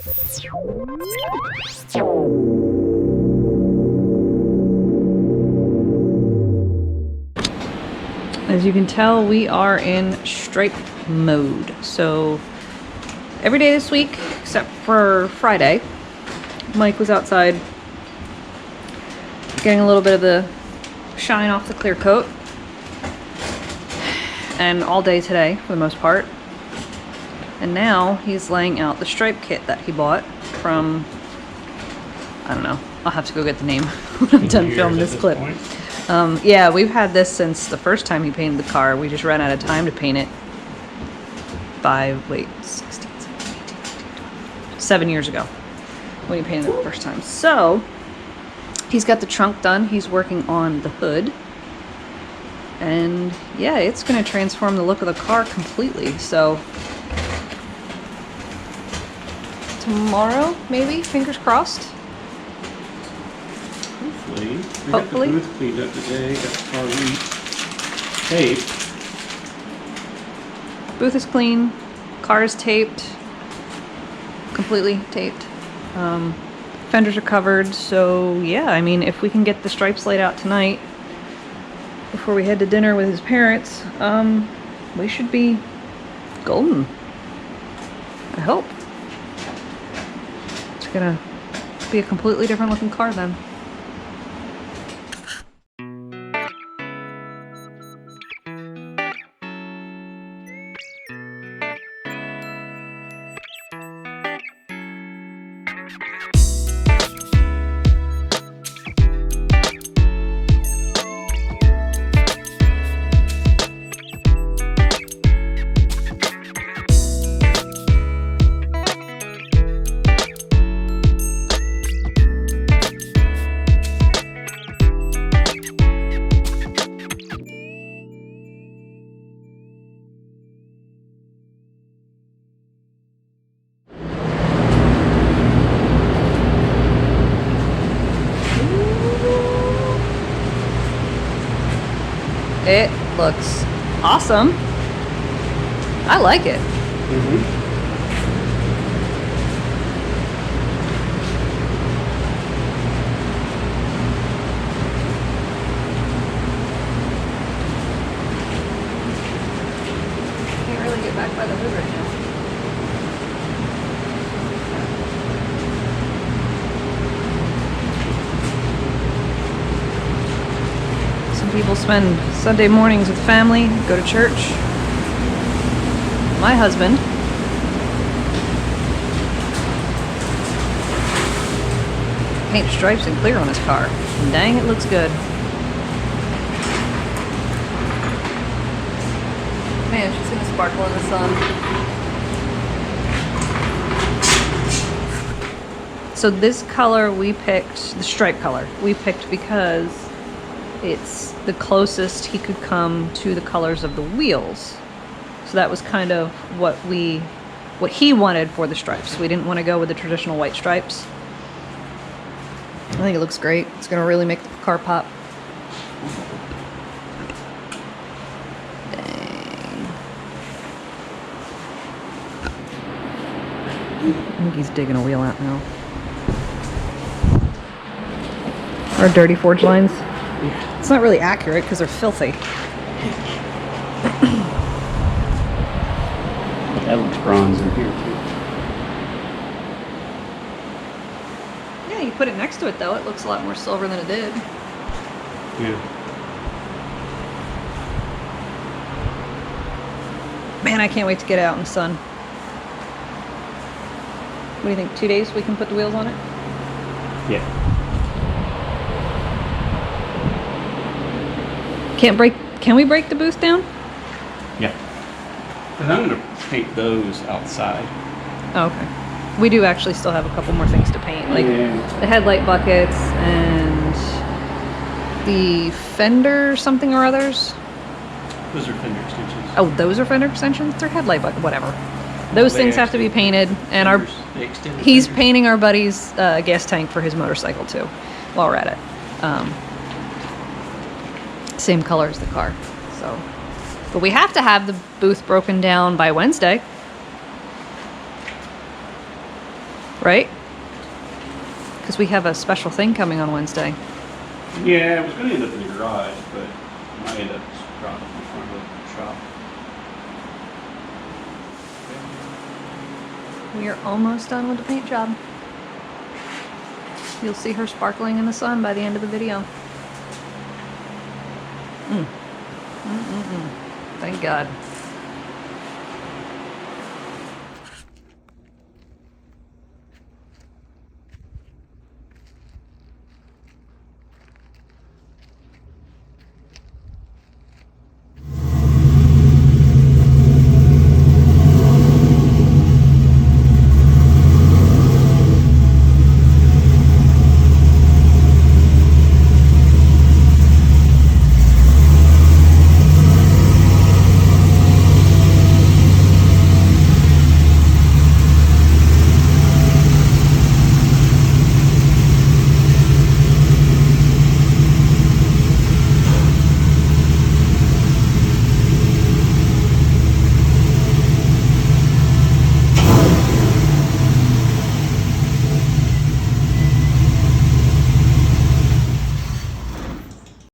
As you can tell, we are in stripe mode. So every day this week, except for Friday, Mike was outside getting a little bit of the shine off the clear coat. And all day today, for the most part. And now he's laying out the stripe kit that he bought from, I don't know, I'll have to go get the name when I'm done filming this clip. Yeah, we've had this since the first time he painted the car. We just ran out of time to paint it by, 16, 17, 18, 7 years ago when he painted it the first time. So, he's got the trunk done. He's working on the hood. And yeah, it's going to transform the look of the car completely. So, tomorrow, maybe? Fingers crossed. Hopefully. We Hopefully. got the booth cleaned up today, got the car taped. Booth is clean. Car is taped. Completely taped. Fenders are covered. So yeah, I mean, if we can get the stripes laid out tonight before we head to dinner with his parents, we should be golden. I hope. It's gonna be a completely different looking car then. It looks awesome. I like it. Can't really get back by the hood right now. People spend Sunday mornings with family, go to church. My husband paints stripes and clear on his car. And dang, it looks good. Man, she's gonna sparkle in the sun. So this color we picked, the stripe color, we picked because it's the closest he could come to the colors of the wheels. So that was kind of what he wanted for the stripes. We didn't want to go with the traditional white stripes. I think it looks great. It's going to really make the car pop. Dang. I think he's digging a wheel out now. Our dirty forge lines. It's not really accurate because they're filthy. That looks bronze in here too. Yeah, you put it next to it though, it looks a lot more silver than it did. Yeah. Man, I can't wait to get out in the sun. What do you think, 2 days we can put the wheels on it? Yeah. Can we break the booth down? Yeah. Because I'm going to paint those outside. Oh, okay. We do actually still have a couple more things to paint, like the headlight buckets and the fender something or others. Those are fender extensions. Oh, those are fender extensions? They're headlight bucket, whatever. Those things have to be painted, and he's painting our buddy's gas tank for his motorcycle too, while we're at it. Same color as the car, so. But we have to have the booth broken down by Wednesday. Right? Because we have a special thing coming on Wednesday. Yeah, it was gonna end up in the garage, but I might end up just dropping it in front of the shop. We are almost done with the paint job. You'll see her sparkling in the sun by the end of the video. Thank God.